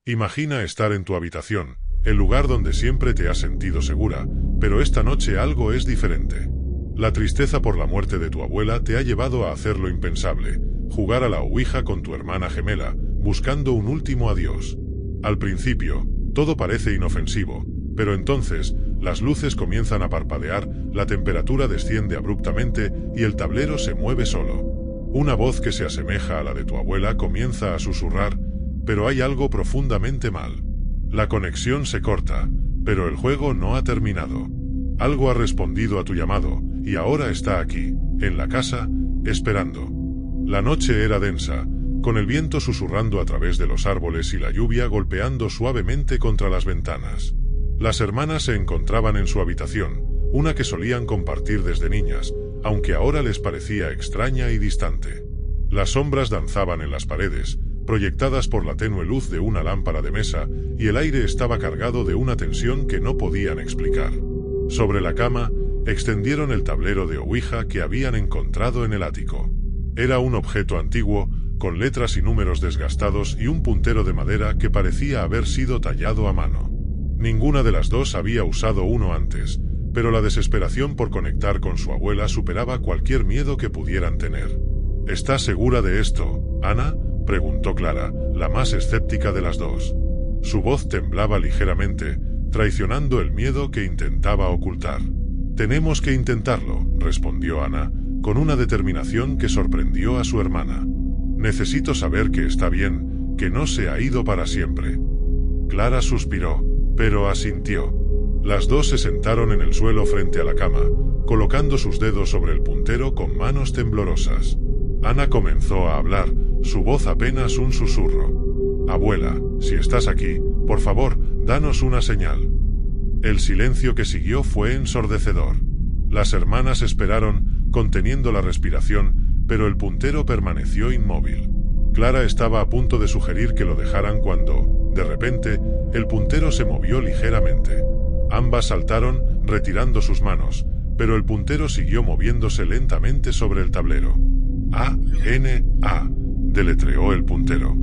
Imagina estar en tu habitación, el lugar donde siempre te has sentido segura, pero esta noche algo es diferente. La tristeza por la muerte de tu abuela te ha llevado a hacer lo impensable, jugar a la ouija con tu hermana gemela, buscando un último adiós. Al principio, todo parece inofensivo, pero entonces, las luces comienzan a parpadear, la temperatura desciende abruptamente y el tablero se mueve solo. Una voz que se asemeja a la de tu abuela comienza a susurrar, pero hay algo profundamente mal. La conexión se corta, pero el juego no ha terminado. Algo ha respondido a tu llamado, y ahora está aquí, en la casa, esperando. La noche era densa, con el viento susurrando a través de los árboles y la lluvia golpeando suavemente contra las ventanas. Las hermanas se encontraban en su habitación, una que solían compartir desde niñas, aunque ahora les parecía extraña y distante. Las sombras danzaban en las paredes, proyectadas por la tenue luz de una lámpara de mesa, y el aire estaba cargado de una tensión que no podían explicar. Sobre la cama, extendieron el tablero de ouija que habían encontrado en el ático. Era un objeto antiguo, con letras y números desgastados y un puntero de madera que parecía haber sido tallado a mano. Ninguna de las dos había usado uno antes, pero la desesperación por conectar con su abuela superaba cualquier miedo que pudieran tener. ¿Estás segura de esto, Ana?, preguntó Clara, la más escéptica de las dos. Su voz temblaba ligeramente, traicionando el miedo que intentaba ocultar. «Tenemos que intentarlo», respondió Ana, con una determinación que sorprendió a su hermana. «Necesito saber que está bien, que no se ha ido para siempre». Clara suspiró, pero asintió. Las dos se sentaron en el suelo frente a la cama, colocando sus dedos sobre el puntero con manos temblorosas. Ana comenzó a hablar, su voz apenas un susurro. «Abuela, si estás aquí, por favor, danos una señal». El silencio que siguió fue ensordecedor. Las hermanas esperaron, conteniendo la respiración, pero el puntero permaneció inmóvil. Clara estaba a punto de sugerir que lo dejaran cuando, de repente, el puntero se movió ligeramente. Ambas saltaron, retirando sus manos, pero el puntero siguió moviéndose lentamente sobre el tablero. «A-N-A», deletreó el puntero.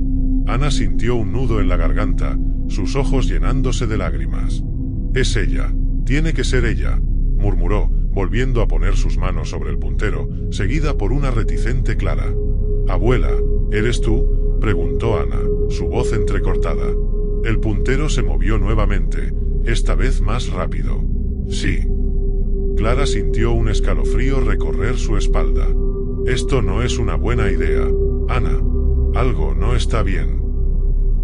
Ana sintió un nudo en la garganta, sus ojos llenándose de lágrimas. «Es ella, tiene que ser ella», murmuró, volviendo a poner sus manos sobre el puntero, seguida por una reticente Clara. «Abuela, ¿eres tú?», preguntó Ana, su voz entrecortada. El puntero se movió nuevamente, esta vez más rápido. «Sí». Clara sintió un escalofrío recorrer su espalda. «Esto no es una buena idea, Ana. Algo no está bien».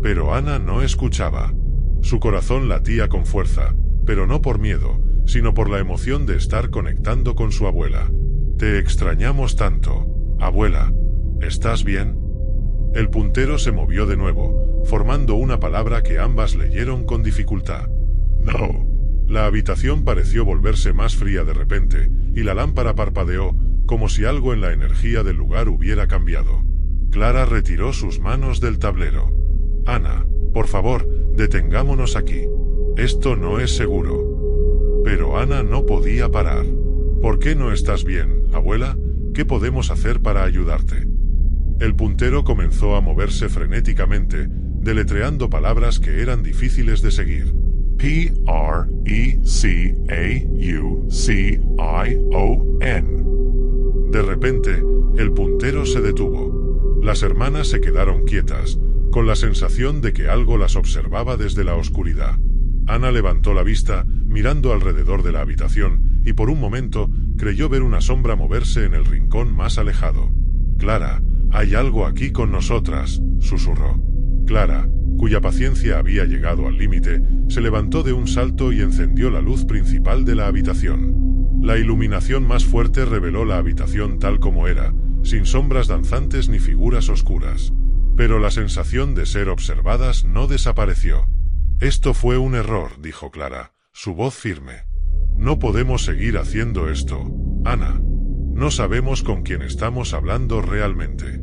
Pero Ana no escuchaba. Su corazón latía con fuerza, pero no por miedo, sino por la emoción de estar conectando con su abuela. «Te extrañamos tanto, abuela. ¿Estás bien?». El puntero se movió de nuevo, formando una palabra que ambas leyeron con dificultad. «No». La habitación pareció volverse más fría de repente, y la lámpara parpadeó, como si algo en la energía del lugar hubiera cambiado. Clara retiró sus manos del tablero. «Ana, por favor, detengámonos aquí. Esto no es seguro». Pero Ana no podía parar. «¿Por qué no estás bien, abuela? ¿Qué podemos hacer para ayudarte?». El puntero comenzó a moverse frenéticamente, deletreando palabras que eran difíciles de seguir. «P-R-E-C-A-U-C-I-O-N». De repente, el puntero se detuvo. Las hermanas se quedaron quietas, con la sensación de que algo las observaba desde la oscuridad. Ana levantó la vista, mirando alrededor de la habitación, y por un momento creyó ver una sombra moverse en el rincón más alejado. «Clara, hay algo aquí con nosotras», susurró. Clara, cuya paciencia había llegado al límite, se levantó de un salto y encendió la luz principal de la habitación. La iluminación más fuerte reveló la habitación tal como era, sin sombras danzantes ni figuras oscuras. Pero la sensación de ser observadas no desapareció. «Esto fue un error», dijo Clara, su voz firme. «No podemos seguir haciendo esto, Ana. No sabemos con quién estamos hablando realmente».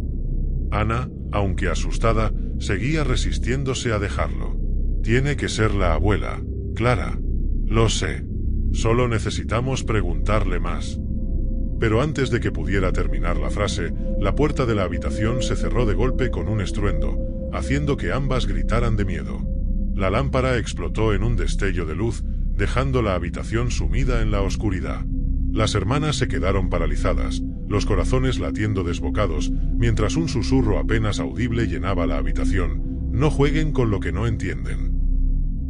Ana, aunque asustada, seguía resistiéndose a dejarlo. «Tiene que ser la abuela, Clara». «Lo sé. Solo necesitamos preguntarle más». Pero antes de que pudiera terminar la frase, la puerta de la habitación se cerró de golpe con un estruendo, haciendo que ambas gritaran de miedo. La lámpara explotó en un destello de luz, dejando la habitación sumida en la oscuridad. Las hermanas se quedaron paralizadas, los corazones latiendo desbocados, mientras un susurro apenas audible llenaba la habitación: no jueguen con lo que no entienden.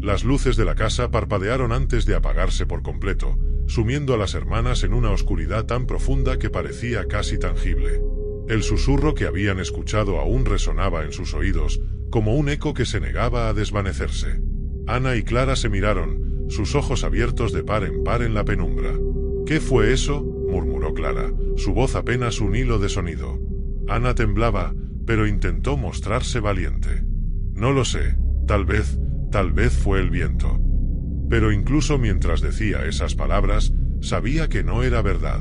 Las luces de la casa parpadearon antes de apagarse por completo, sumiendo a las hermanas en una oscuridad tan profunda que parecía casi tangible. El susurro que habían escuchado aún resonaba en sus oídos, como un eco que se negaba a desvanecerse. Ana y Clara se miraron, sus ojos abiertos de par en par en la penumbra. «¿Qué fue eso?», murmuró Clara, su voz apenas un hilo de sonido. Ana temblaba, pero intentó mostrarse valiente. «No lo sé, tal vez fue el viento». Pero incluso mientras decía esas palabras, sabía que no era verdad.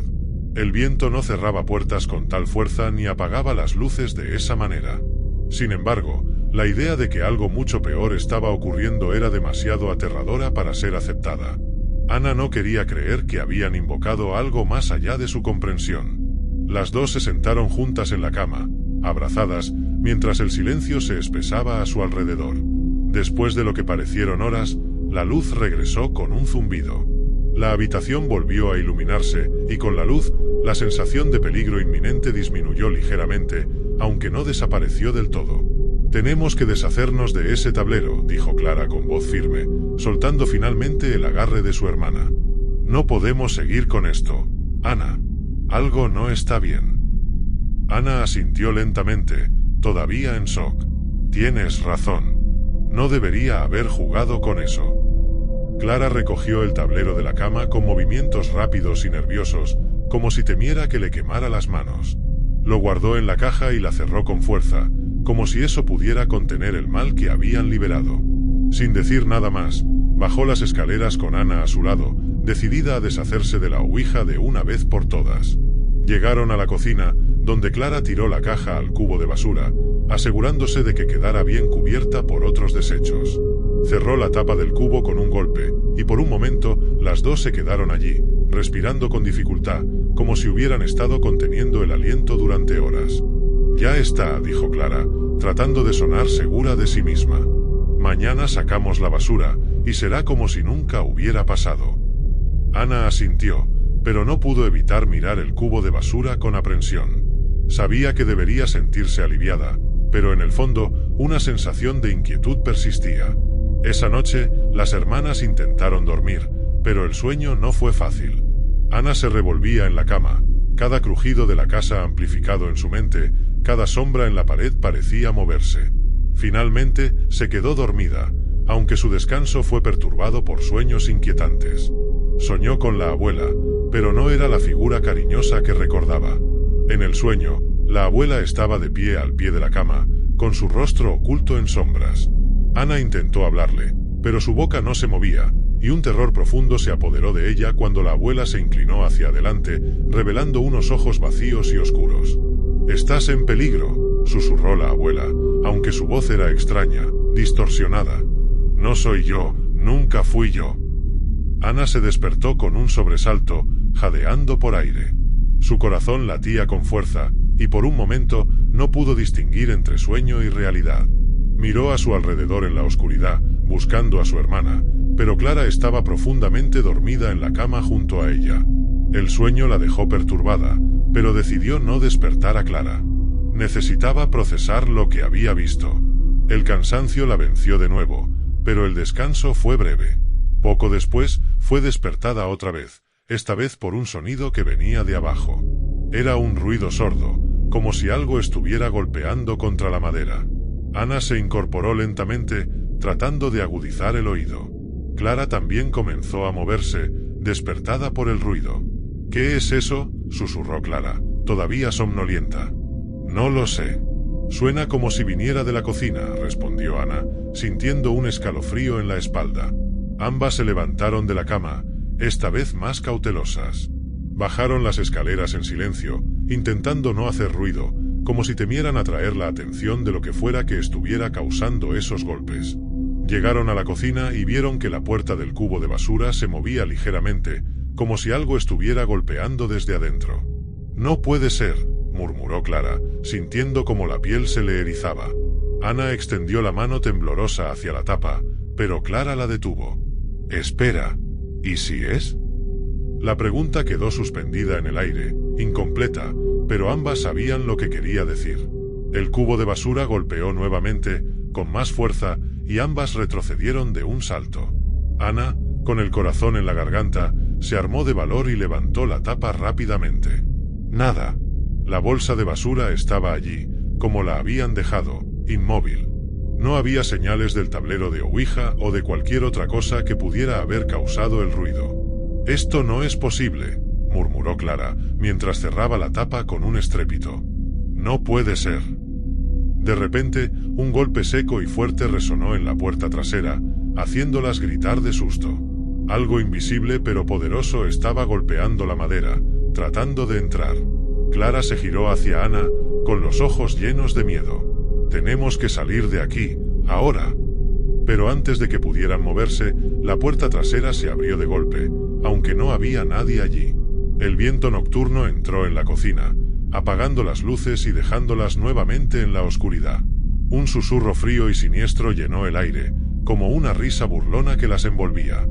El viento no cerraba puertas con tal fuerza ni apagaba las luces de esa manera. Sin embargo, la idea de que algo mucho peor estaba ocurriendo era demasiado aterradora para ser aceptada. Ana no quería creer que habían invocado algo más allá de su comprensión. Las dos se sentaron juntas en la cama, abrazadas, mientras el silencio se espesaba a su alrededor. Después de lo que parecieron horas, la luz regresó con un zumbido. La habitación volvió a iluminarse, y con la luz, la sensación de peligro inminente disminuyó ligeramente, aunque no desapareció del todo. «Tenemos que deshacernos de ese tablero», dijo Clara con voz firme, soltando finalmente el agarre de su hermana. «No podemos seguir con esto, Ana. Algo no está bien». Ana asintió lentamente, todavía en shock. «Tienes razón. No debería haber jugado con eso». Clara recogió el tablero de la cama con movimientos rápidos y nerviosos, como si temiera que le quemara las manos. Lo guardó en la caja y la cerró con fuerza, como si eso pudiera contener el mal que habían liberado. Sin decir nada más, bajó las escaleras con Ana a su lado, decidida a deshacerse de la ouija de una vez por todas. Llegaron a la cocina, donde Clara tiró la caja al cubo de basura, asegurándose de que quedara bien cubierta por otros desechos. Cerró la tapa del cubo con un golpe, y por un momento, las dos se quedaron allí, respirando con dificultad, como si hubieran estado conteniendo el aliento durante horas. «Ya está», dijo Clara, tratando de sonar segura de sí misma. «Mañana sacamos la basura, y será como si nunca hubiera pasado». Ana asintió, pero no pudo evitar mirar el cubo de basura con aprensión. Sabía que debería sentirse aliviada, pero en el fondo, una sensación de inquietud persistía. Esa noche, las hermanas intentaron dormir, pero el sueño no fue fácil. Ana se revolvía en la cama, cada crujido de la casa amplificado en su mente, cada sombra en la pared parecía moverse. Finalmente, se quedó dormida, aunque su descanso fue perturbado por sueños inquietantes. Soñó con la abuela, pero no era la figura cariñosa que recordaba. En el sueño, la abuela estaba de pie al pie de la cama, con su rostro oculto en sombras. Ana intentó hablarle, pero su boca no se movía, y un terror profundo se apoderó de ella cuando la abuela se inclinó hacia adelante, revelando unos ojos vacíos y oscuros. «Estás en peligro», susurró la abuela, aunque su voz era extraña, distorsionada. «No soy yo, nunca fui yo». Ana se despertó con un sobresalto, jadeando por aire. Su corazón latía con fuerza, y por un momento no pudo distinguir entre sueño y realidad. Miró a su alrededor en la oscuridad, buscando a su hermana, pero Clara estaba profundamente dormida en la cama junto a ella. El sueño la dejó perturbada, pero decidió no despertar a Clara. Necesitaba procesar lo que había visto. El cansancio la venció de nuevo, pero el descanso fue breve. Poco después, fue despertada otra vez, esta vez por un sonido que venía de abajo. Era un ruido sordo, como si algo estuviera golpeando contra la madera. Ana se incorporó lentamente, tratando de agudizar el oído. Clara también comenzó a moverse, despertada por el ruido. «¿Qué es eso?», susurró Clara, todavía somnolienta. «No lo sé. Suena como si viniera de la cocina», respondió Ana, sintiendo un escalofrío en la espalda. Ambas se levantaron de la cama, esta vez más cautelosas. Bajaron las escaleras en silencio, intentando no hacer ruido, como si temieran atraer la atención de lo que fuera que estuviera causando esos golpes. Llegaron a la cocina y vieron que la puerta del cubo de basura se movía ligeramente, como si algo estuviera golpeando desde adentro. «No puede ser», murmuró Clara, sintiendo como la piel se le erizaba. Ana extendió la mano temblorosa hacia la tapa, pero Clara la detuvo. Espera, ¿y si es? La pregunta quedó suspendida en el aire, incompleta, pero ambas sabían lo que quería decir. El cubo de basura golpeó nuevamente, con más fuerza, y ambas retrocedieron de un salto. Ana, con el corazón en la garganta, se armó de valor y levantó la tapa rápidamente. Nada. La bolsa de basura estaba allí, como la habían dejado, inmóvil. No había señales del tablero de Ouija o de cualquier otra cosa que pudiera haber causado el ruido. «Esto no es posible», murmuró Clara, mientras cerraba la tapa con un estrépito. «No puede ser». De repente, un golpe seco y fuerte resonó en la puerta trasera, haciéndolas gritar de susto. Algo invisible pero poderoso estaba golpeando la madera, tratando de entrar. Clara se giró hacia Ana, con los ojos llenos de miedo. «Tenemos que salir de aquí, ahora». Pero antes de que pudieran moverse, la puerta trasera se abrió de golpe, aunque no había nadie allí. El viento nocturno entró en la cocina, apagando las luces y dejándolas nuevamente en la oscuridad. Un susurro frío y siniestro llenó el aire, como una risa burlona que las envolvía.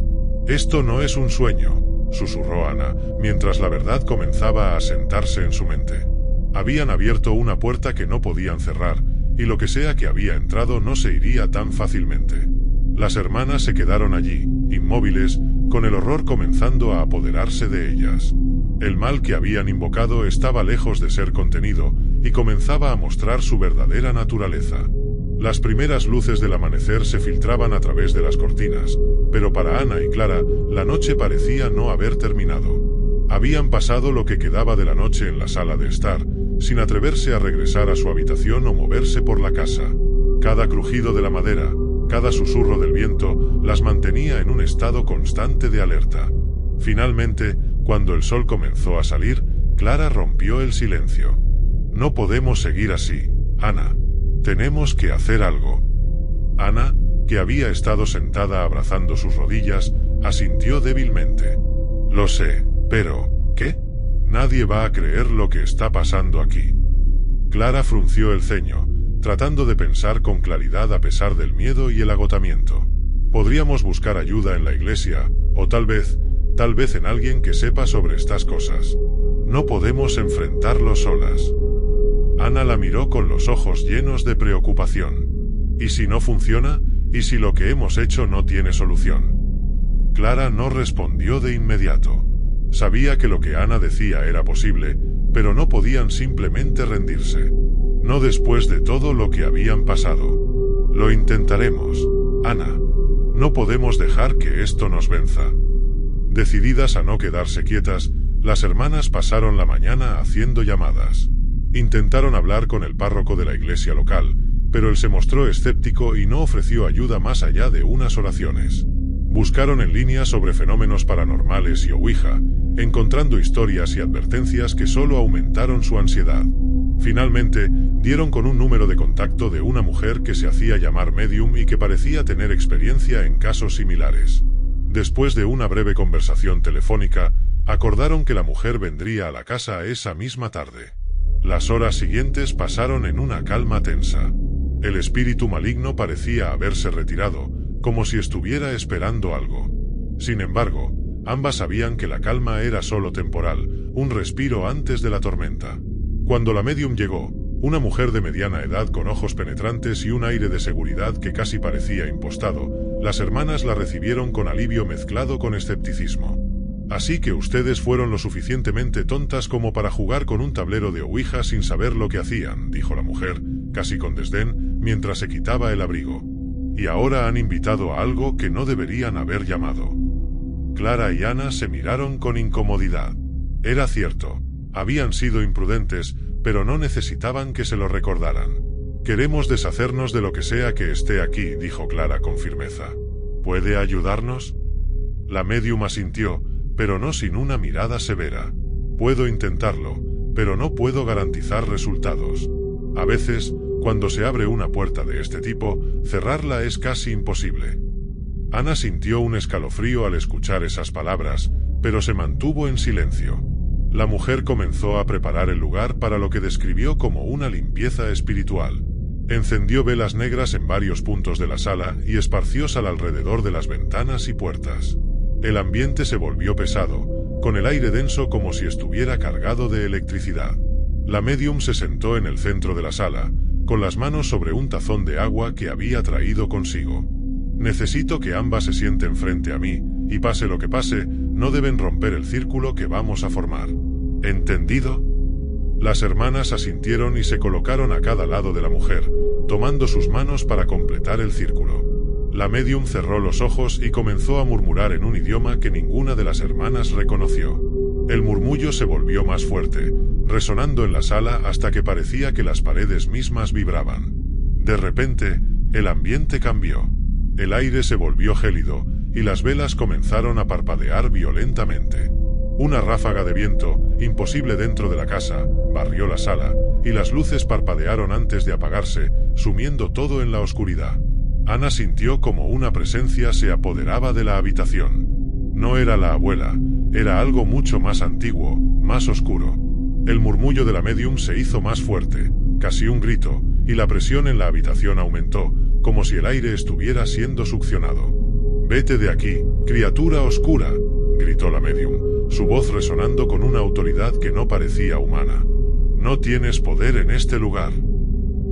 «Esto no es un sueño», susurró Ana, mientras la verdad comenzaba a asentarse en su mente. Habían abierto una puerta que no podían cerrar, y lo que sea que había entrado no se iría tan fácilmente. Las hermanas se quedaron allí, inmóviles, con el horror comenzando a apoderarse de ellas. El mal que habían invocado estaba lejos de ser contenido, y comenzaba a mostrar su verdadera naturaleza. Las primeras luces del amanecer se filtraban a través de las cortinas, pero para Ana y Clara, la noche parecía no haber terminado. Habían pasado lo que quedaba de la noche en la sala de estar, sin atreverse a regresar a su habitación o moverse por la casa. Cada crujido de la madera, cada susurro del viento, las mantenía en un estado constante de alerta. Finalmente, cuando el sol comenzó a salir, Clara rompió el silencio. «No podemos seguir así, Ana. Tenemos que hacer algo». Ana, que había estado sentada abrazando sus rodillas, asintió débilmente. «Lo sé, pero, ¿qué? Nadie va a creer lo que está pasando aquí». Clara frunció el ceño, tratando de pensar con claridad a pesar del miedo y el agotamiento. «Podríamos buscar ayuda en la iglesia, o tal vez en alguien que sepa sobre estas cosas. No podemos enfrentarlo solas». Ana la miró con los ojos llenos de preocupación. «¿Y si no funciona? ¿Y si lo que hemos hecho no tiene solución?». Clara no respondió de inmediato. Sabía que lo que Ana decía era posible, pero no podían simplemente rendirse. No después de todo lo que habían pasado. «Lo intentaremos, Ana. No podemos dejar que esto nos venza». Decididas a no quedarse quietas, las hermanas pasaron la mañana haciendo llamadas. Intentaron hablar con el párroco de la iglesia local, pero él se mostró escéptico y no ofreció ayuda más allá de unas oraciones. Buscaron en línea sobre fenómenos paranormales y Ouija, encontrando historias y advertencias que solo aumentaron su ansiedad. Finalmente, dieron con un número de contacto de una mujer que se hacía llamar medium y que parecía tener experiencia en casos similares. Después de una breve conversación telefónica, acordaron que la mujer vendría a la casa esa misma tarde. Las horas siguientes pasaron en una calma tensa. El espíritu maligno parecía haberse retirado, como si estuviera esperando algo. Sin embargo, ambas sabían que la calma era solo temporal, un respiro antes de la tormenta. Cuando la medium llegó, una mujer de mediana edad con ojos penetrantes y un aire de seguridad que casi parecía impostado, las hermanas la recibieron con alivio mezclado con escepticismo. «Así que ustedes fueron lo suficientemente tontas como para jugar con un tablero de Ouija sin saber lo que hacían», dijo la mujer, casi con desdén, mientras se quitaba el abrigo. «Y ahora han invitado a algo que no deberían haber llamado». Clara y Ana se miraron con incomodidad. Era cierto, habían sido imprudentes, pero no necesitaban que se lo recordaran. «Queremos deshacernos de lo que sea que esté aquí», dijo Clara con firmeza. «¿Puede ayudarnos?». La médium asintió, pero no sin una mirada severa. «Puedo intentarlo, pero no puedo garantizar resultados. A veces, cuando se abre una puerta de este tipo, cerrarla es casi imposible». Ana sintió un escalofrío al escuchar esas palabras, pero se mantuvo en silencio. La mujer comenzó a preparar el lugar para lo que describió como una limpieza espiritual. Encendió velas negras en varios puntos de la sala y esparció sal alrededor de las ventanas y puertas. El ambiente se volvió pesado, con el aire denso como si estuviera cargado de electricidad. La médium se sentó en el centro de la sala, con las manos sobre un tazón de agua que había traído consigo. Necesito que ambas se sienten frente a mí, y pase lo que pase, no deben romper el círculo que vamos a formar. ¿Entendido? Las hermanas asintieron y se colocaron a cada lado de la mujer, tomando sus manos para completar el círculo. La médium cerró los ojos y comenzó a murmurar en un idioma que ninguna de las hermanas reconoció. El murmullo se volvió más fuerte, resonando en la sala hasta que parecía que las paredes mismas vibraban. De repente, el ambiente cambió. El aire se volvió gélido, y las velas comenzaron a parpadear violentamente. Una ráfaga de viento, imposible dentro de la casa, barrió la sala, y las luces parpadearon antes de apagarse, sumiendo todo en la oscuridad. Ana sintió como una presencia se apoderaba de la habitación. No era la abuela, era algo mucho más antiguo, más oscuro. El murmullo de la médium se hizo más fuerte, casi un grito, y la presión en la habitación aumentó, como si el aire estuviera siendo succionado. «Vete de aquí, criatura oscura», gritó la médium, su voz resonando con una autoridad que no parecía humana. «No tienes poder en este lugar».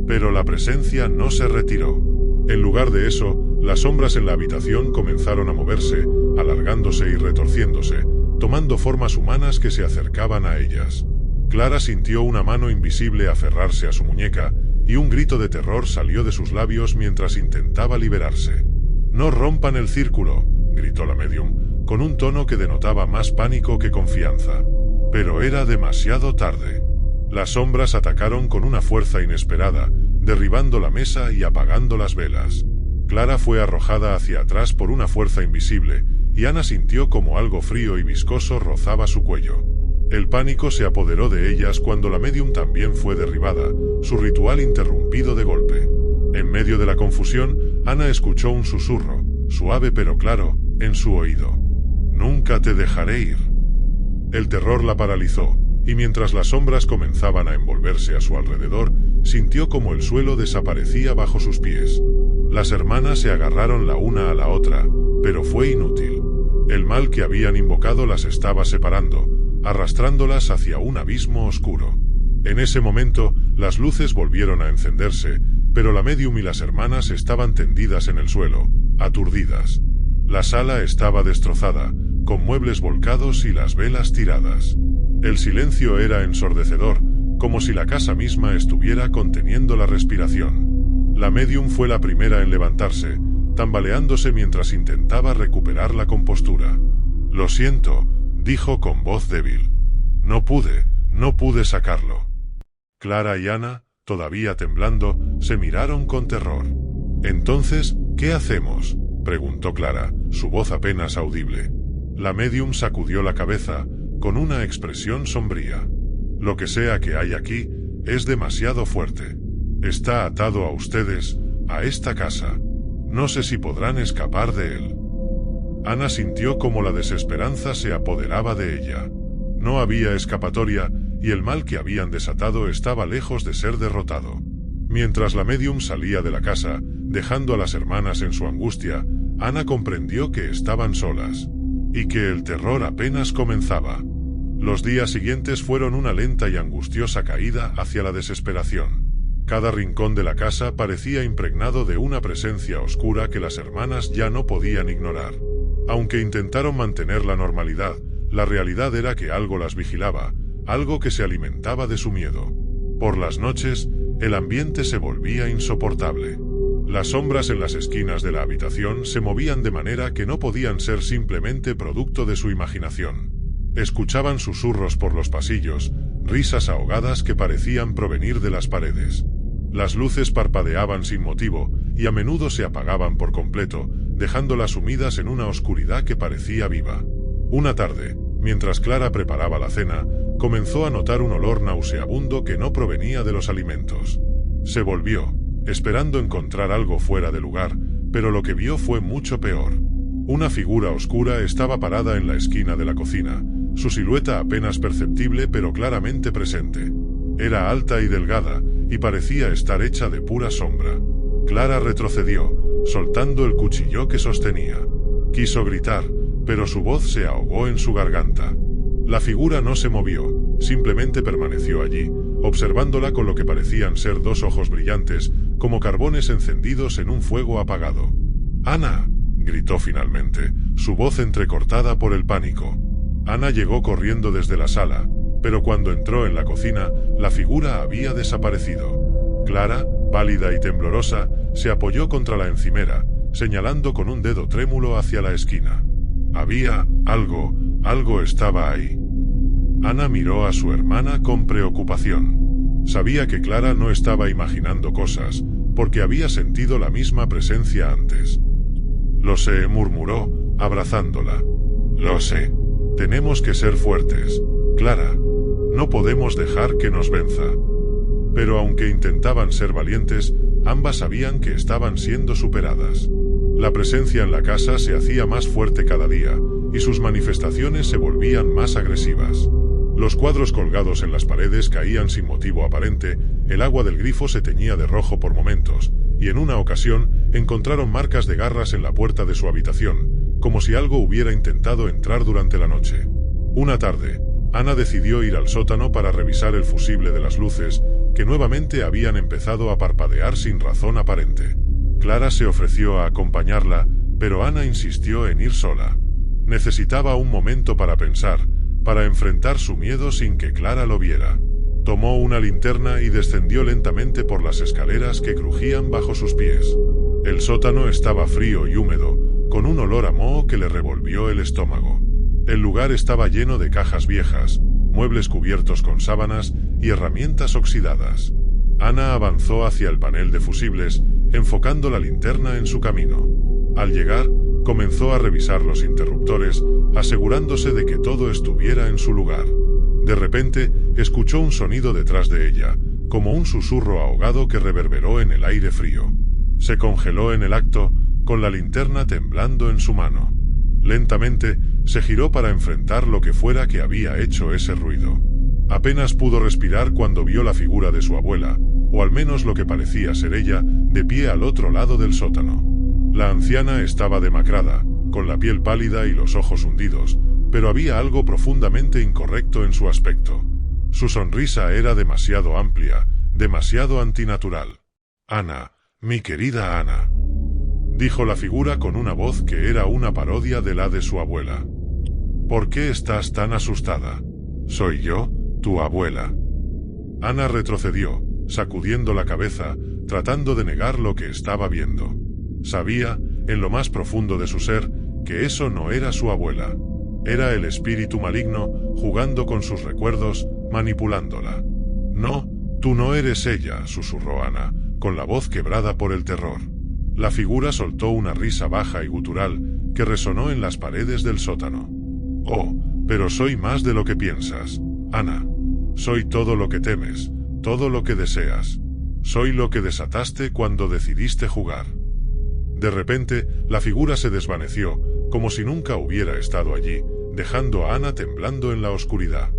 Pero la presencia no se retiró. En lugar de eso, las sombras en la habitación comenzaron a moverse, alargándose y retorciéndose, tomando formas humanas que se acercaban a ellas. Clara sintió una mano invisible aferrarse a su muñeca, y un grito de terror salió de sus labios mientras intentaba liberarse. «No rompan el círculo», gritó la médium, con un tono que denotaba más pánico que confianza. Pero era demasiado tarde. Las sombras atacaron con una fuerza inesperada, derribando la mesa y apagando las velas. Clara fue arrojada hacia atrás por una fuerza invisible, y Ana sintió como algo frío y viscoso rozaba su cuello. El pánico se apoderó de ellas cuando la médium también fue derribada, su ritual interrumpido de golpe. En medio de la confusión, Ana escuchó un susurro, suave pero claro, en su oído. «Nunca te dejaré ir». El terror la paralizó, y mientras las sombras comenzaban a envolverse a su alrededor, sintió como el suelo desaparecía bajo sus pies. Las hermanas se agarraron la una a la otra, pero fue inútil. El mal que habían invocado las estaba separando, arrastrándolas hacia un abismo oscuro. En ese momento, las luces volvieron a encenderse, pero la médium y las hermanas estaban tendidas en el suelo, aturdidas. La sala estaba destrozada, con muebles volcados y las velas tiradas. El silencio era ensordecedor, como si la casa misma estuviera conteniendo la respiración. La médium fue la primera en levantarse, tambaleándose mientras intentaba recuperar la compostura. «Lo siento», dijo con voz débil. No pude sacarlo». Clara y Ana, todavía temblando, se miraron con terror. «Entonces, ¿qué hacemos?», preguntó Clara, su voz apenas audible. La médium sacudió la cabeza, con una expresión sombría. «Lo que sea que hay aquí, es demasiado fuerte. Está atado a ustedes, a esta casa. No sé si podrán escapar de él». Ana sintió como la desesperanza se apoderaba de ella. No había escapatoria, y el mal que habían desatado estaba lejos de ser derrotado. Mientras la médium salía de la casa, dejando a las hermanas en su angustia, Ana comprendió que estaban solas, y que el terror apenas comenzaba. Los días siguientes fueron una lenta y angustiosa caída hacia la desesperación. Cada rincón de la casa parecía impregnado de una presencia oscura que las hermanas ya no podían ignorar. Aunque intentaron mantener la normalidad, la realidad era que algo las vigilaba, algo que se alimentaba de su miedo. Por las noches, el ambiente se volvía insoportable. Las sombras en las esquinas de la habitación se movían de manera que no podían ser simplemente producto de su imaginación. Escuchaban susurros por los pasillos, risas ahogadas que parecían provenir de las paredes. Las luces parpadeaban sin motivo, y a menudo se apagaban por completo, dejándolas sumidas en una oscuridad que parecía viva. Una tarde, mientras Clara preparaba la cena, comenzó a notar un olor nauseabundo que no provenía de los alimentos. Se volvió, esperando encontrar algo fuera de lugar, pero lo que vio fue mucho peor. Una figura oscura estaba parada en la esquina de la cocina, su silueta apenas perceptible pero claramente presente. Era alta y delgada, y parecía estar hecha de pura sombra. Clara retrocedió, soltando el cuchillo que sostenía. Quiso gritar, pero su voz se ahogó en su garganta. La figura no se movió, simplemente permaneció allí, observándola con lo que parecían ser dos ojos brillantes, como carbones encendidos en un fuego apagado. «¡Ana!», gritó finalmente, su voz entrecortada por el pánico. Ana llegó corriendo desde la sala, pero cuando entró en la cocina, la figura había desaparecido. Clara, pálida y temblorosa, se apoyó contra la encimera, señalando con un dedo trémulo hacia la esquina. Había algo estaba ahí. Ana miró a su hermana con preocupación. Sabía que Clara no estaba imaginando cosas, porque había sentido la misma presencia antes. «Lo sé», murmuró, abrazándola. «Lo sé. Tenemos que ser fuertes, Clara. No podemos dejar que nos venza». Pero aunque intentaban ser valientes, ambas sabían que estaban siendo superadas. La presencia en la casa se hacía más fuerte cada día, y sus manifestaciones se volvían más agresivas. Los cuadros colgados en las paredes caían sin motivo aparente, el agua del grifo se teñía de rojo por momentos, y en una ocasión encontraron marcas de garras en la puerta de su habitación, como si algo hubiera intentado entrar durante la noche. Una tarde, Ana decidió ir al sótano para revisar el fusible de las luces, que nuevamente habían empezado a parpadear sin razón aparente. Clara se ofreció a acompañarla, pero Ana insistió en ir sola. Necesitaba un momento para pensar, para enfrentar su miedo sin que Clara lo viera. Tomó una linterna y descendió lentamente por las escaleras que crujían bajo sus pies. El sótano estaba frío y húmedo, con un olor a moho que le revolvió el estómago. El lugar estaba lleno de cajas viejas, muebles cubiertos con sábanas y herramientas oxidadas. Ana avanzó hacia el panel de fusibles, enfocando la linterna en su camino. Al llegar, comenzó a revisar los interruptores, asegurándose de que todo estuviera en su lugar. De repente, escuchó un sonido detrás de ella, como un susurro ahogado que reverberó en el aire frío. Se congeló en el acto, con la linterna temblando en su mano. Lentamente, se giró para enfrentar lo que fuera que había hecho ese ruido. Apenas pudo respirar cuando vio la figura de su abuela, o al menos lo que parecía ser ella, de pie al otro lado del sótano. La anciana estaba demacrada, con la piel pálida y los ojos hundidos, pero había algo profundamente incorrecto en su aspecto. Su sonrisa era demasiado amplia, demasiado antinatural. «Ana, mi querida Ana», dijo la figura con una voz que era una parodia de la de su abuela. «¿Por qué estás tan asustada? Soy yo, tu abuela». Ana retrocedió, sacudiendo la cabeza, tratando de negar lo que estaba viendo. Sabía, en lo más profundo de su ser, que eso no era su abuela. Era el espíritu maligno, jugando con sus recuerdos, manipulándola. «No, tú no eres ella», susurró Ana, con la voz quebrada por el terror. La figura soltó una risa baja y gutural, que resonó en las paredes del sótano. «Oh, pero soy más de lo que piensas, Ana. Soy todo lo que temes, todo lo que deseas. Soy lo que desataste cuando decidiste jugar». De repente, la figura se desvaneció, como si nunca hubiera estado allí, dejando a Ana temblando en la oscuridad.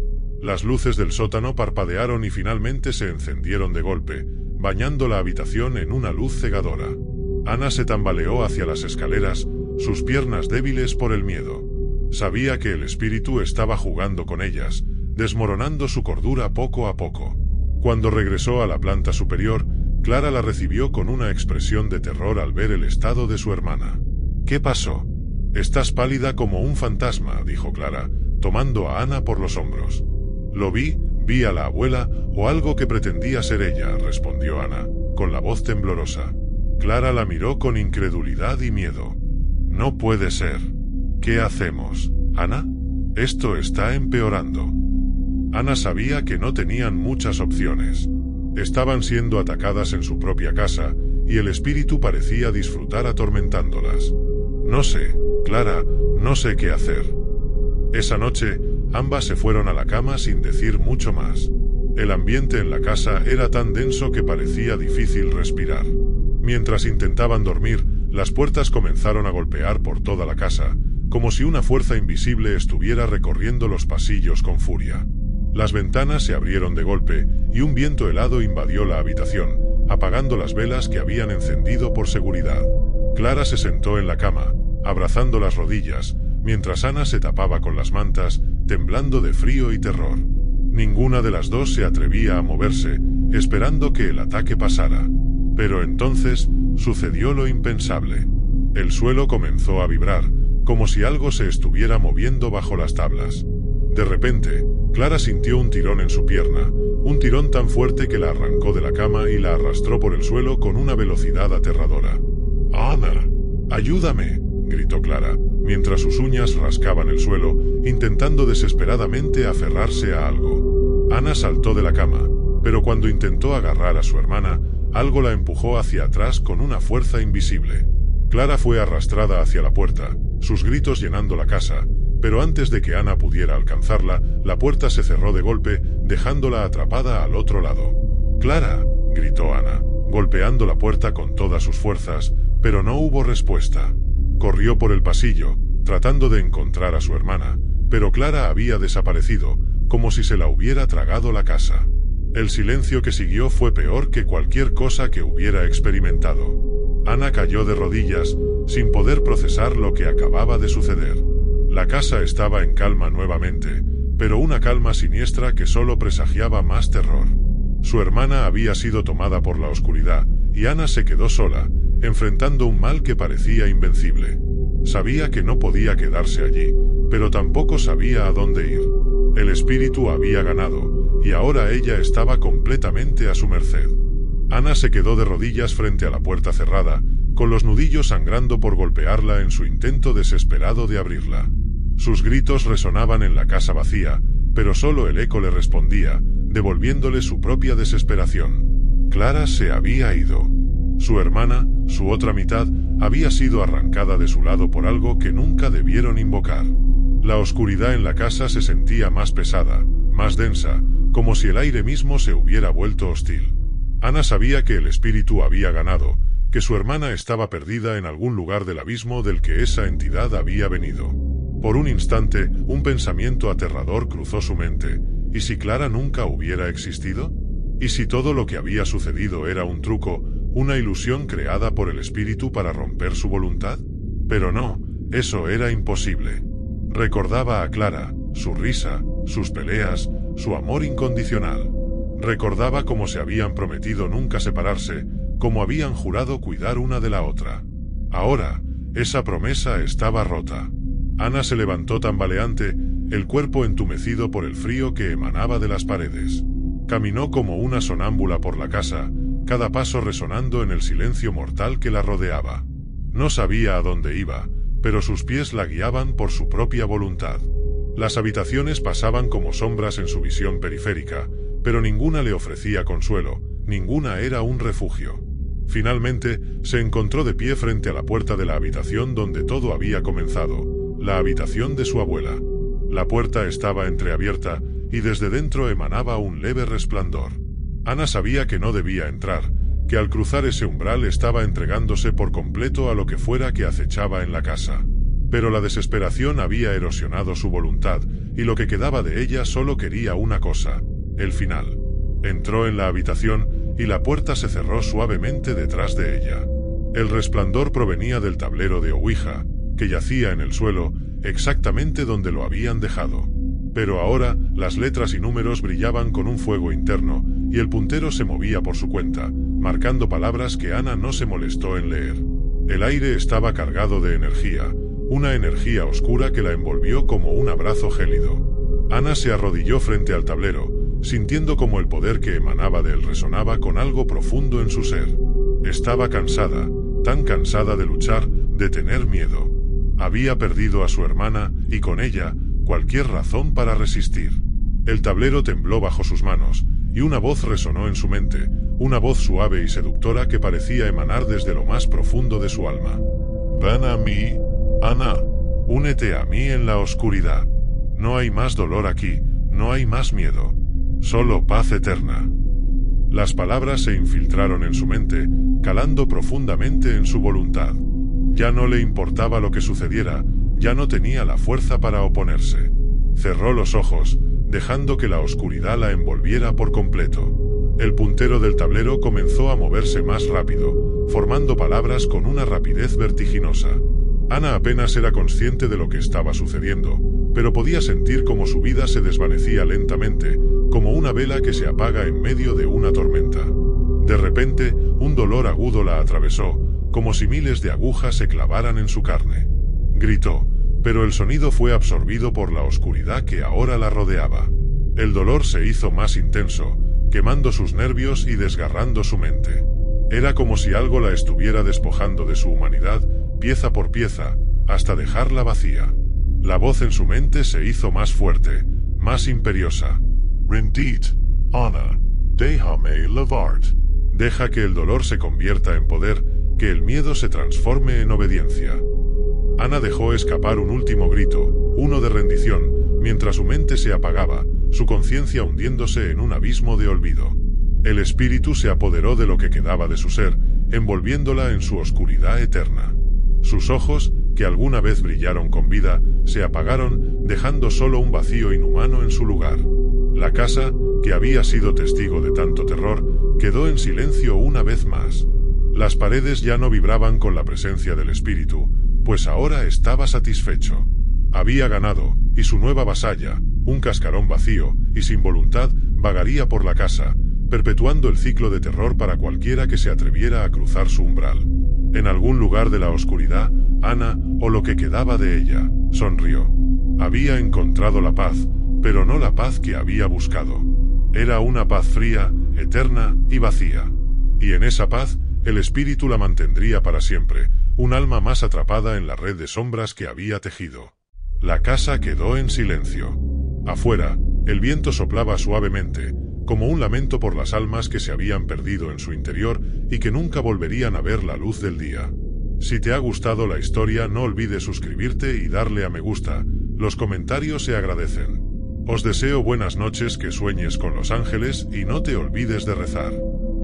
Las luces del sótano parpadearon y finalmente se encendieron de golpe, bañando la habitación en una luz cegadora. Ana se tambaleó hacia las escaleras, sus piernas débiles por el miedo. Sabía que el espíritu estaba jugando con ellas, desmoronando su cordura poco a poco. Cuando regresó a la planta superior, Clara la recibió con una expresión de terror al ver el estado de su hermana. «¿Qué pasó? Estás pálida como un fantasma», dijo Clara, tomando a Ana por los hombros. «Lo vi a la abuela, o algo que pretendía ser ella», respondió Ana, con la voz temblorosa. Clara la miró con incredulidad y miedo. «No puede ser. ¿Qué hacemos, Ana? Esto está empeorando». Ana sabía que no tenían muchas opciones. Estaban siendo atacadas en su propia casa, y el espíritu parecía disfrutar atormentándolas. «No sé, Clara, no sé qué hacer». Esa noche, ambas se fueron a la cama sin decir mucho más. El ambiente en la casa era tan denso que parecía difícil respirar. Mientras intentaban dormir, las puertas comenzaron a golpear por toda la casa, como si una fuerza invisible estuviera recorriendo los pasillos con furia. Las ventanas se abrieron de golpe y un viento helado invadió la habitación, apagando las velas que habían encendido por seguridad. Clara se sentó en la cama, abrazando las rodillas, mientras Ana se tapaba con las mantas, temblando de frío y terror. Ninguna de las dos se atrevía a moverse, esperando que el ataque pasara. Pero entonces sucedió lo impensable. El suelo comenzó a vibrar, como si algo se estuviera moviendo bajo las tablas. De repente, Clara sintió un tirón en su pierna, un tirón tan fuerte que la arrancó de la cama y la arrastró por el suelo con una velocidad aterradora. «¡Ana! ¡Ayúdame!», gritó Clara, mientras sus uñas rascaban el suelo, intentando desesperadamente aferrarse a algo. Ana saltó de la cama, pero cuando intentó agarrar a su hermana, algo la empujó hacia atrás con una fuerza invisible. Clara fue arrastrada hacia la puerta, sus gritos llenando la casa, pero antes de que Ana pudiera alcanzarla, la puerta se cerró de golpe, dejándola atrapada al otro lado. «¡Clara!», gritó Ana, golpeando la puerta con todas sus fuerzas, pero no hubo respuesta. Corrió por el pasillo, tratando de encontrar a su hermana, pero Clara había desaparecido, como si se la hubiera tragado la casa. El silencio que siguió fue peor que cualquier cosa que hubiera experimentado. Ana cayó de rodillas, sin poder procesar lo que acababa de suceder. La casa estaba en calma nuevamente, pero una calma siniestra que solo presagiaba más terror. Su hermana había sido tomada por la oscuridad, y Ana se quedó sola, enfrentando un mal que parecía invencible. Sabía que no podía quedarse allí, pero tampoco sabía a dónde ir. El espíritu había ganado, y ahora ella estaba completamente a su merced. Ana se quedó de rodillas frente a la puerta cerrada, con los nudillos sangrando por golpearla en su intento desesperado de abrirla. Sus gritos resonaban en la casa vacía, pero solo el eco le respondía, devolviéndole su propia desesperación. Clara se había ido. Su hermana, su otra mitad, había sido arrancada de su lado por algo que nunca debieron invocar. La oscuridad en la casa se sentía más pesada, más densa, como si el aire mismo se hubiera vuelto hostil. Ana sabía que el espíritu había ganado, que su hermana estaba perdida en algún lugar del abismo del que esa entidad había venido. Por un instante, un pensamiento aterrador cruzó su mente. ¿Y si Clara nunca hubiera existido? ¿Y si todo lo que había sucedido era un truco, una ilusión creada por el espíritu para romper su voluntad? Pero no, eso era imposible. Recordaba a Clara, su risa, sus peleas, su amor incondicional. Recordaba cómo se habían prometido nunca separarse, cómo habían jurado cuidar una de la otra. Ahora, esa promesa estaba rota. Ana se levantó tambaleante, el cuerpo entumecido por el frío que emanaba de las paredes. Caminó como una sonámbula por la casa, cada paso resonando en el silencio mortal que la rodeaba. No sabía a dónde iba, pero sus pies la guiaban por su propia voluntad. Las habitaciones pasaban como sombras en su visión periférica, pero ninguna le ofrecía consuelo, ninguna era un refugio. Finalmente, se encontró de pie frente a la puerta de la habitación donde todo había comenzado, la habitación de su abuela. La puerta estaba entreabierta, y desde dentro emanaba un leve resplandor. Ana sabía que no debía entrar, que al cruzar ese umbral estaba entregándose por completo a lo que fuera que acechaba en la casa. Pero la desesperación había erosionado su voluntad, y lo que quedaba de ella solo quería una cosa: el final. Entró en la habitación, y la puerta se cerró suavemente detrás de ella. El resplandor provenía del tablero de Ouija, que yacía en el suelo, exactamente donde lo habían dejado. Pero ahora, las letras y números brillaban con un fuego interno, y el puntero se movía por su cuenta, marcando palabras que Ana no se molestó en leer. El aire estaba cargado de energía, una energía oscura que la envolvió como un abrazo gélido. Ana se arrodilló frente al tablero, sintiendo como el poder que emanaba de él resonaba con algo profundo en su ser. Estaba cansada, tan cansada de luchar, de tener miedo. Había perdido a su hermana, y con ella, cualquier razón para resistir. El tablero tembló bajo sus manos, y una voz resonó en su mente, una voz suave y seductora que parecía emanar desde lo más profundo de su alma. «Ven a mí, Ana, únete a mí en la oscuridad. No hay más dolor aquí, no hay más miedo. Solo paz eterna». Las palabras se infiltraron en su mente, calando profundamente en su voluntad. Ya no le importaba lo que sucediera, ya no tenía la fuerza para oponerse. Cerró los ojos, dejando que la oscuridad la envolviera por completo. El puntero del tablero comenzó a moverse más rápido, formando palabras con una rapidez vertiginosa. Ana apenas era consciente de lo que estaba sucediendo, pero podía sentir cómo su vida se desvanecía lentamente, como una vela que se apaga en medio de una tormenta. De repente, un dolor agudo la atravesó, como si miles de agujas se clavaran en su carne. Gritó, pero el sonido fue absorbido por la oscuridad que ahora la rodeaba. El dolor se hizo más intenso, quemando sus nervios y desgarrando su mente. Era como si algo la estuviera despojando de su humanidad, pieza por pieza, hasta dejarla vacía. La voz en su mente se hizo más fuerte, más imperiosa. Rendit, Ana, déjame levart. Deja que el dolor se convierta en poder, que el miedo se transforme en obediencia. Ana dejó escapar un último grito, uno de rendición, mientras su mente se apagaba, su conciencia hundiéndose en un abismo de olvido. El espíritu se apoderó de lo que quedaba de su ser, envolviéndola en su oscuridad eterna. Sus ojos, que alguna vez brillaron con vida, se apagaron, dejando solo un vacío inhumano en su lugar. La casa, que había sido testigo de tanto terror, quedó en silencio una vez más. Las paredes ya no vibraban con la presencia del espíritu, pues ahora estaba satisfecho. Había ganado, y su nueva vasalla, un cascarón vacío y sin voluntad, vagaría por la casa, perpetuando el ciclo de terror para cualquiera que se atreviera a cruzar su umbral. En algún lugar de la oscuridad, Ana, o lo que quedaba de ella, sonrió. Había encontrado la paz, pero no la paz que había buscado. Era una paz fría, eterna y vacía. Y en esa paz, el espíritu la mantendría para siempre, un alma más atrapada en la red de sombras que había tejido. La casa quedó en silencio. Afuera, el viento soplaba suavemente, como un lamento por las almas que se habían perdido en su interior y que nunca volverían a ver la luz del día. Si te ha gustado la historia, no olvides suscribirte y darle a me gusta. Los comentarios se agradecen. Os deseo buenas noches, que sueñes con los ángeles y no te olvides de rezar.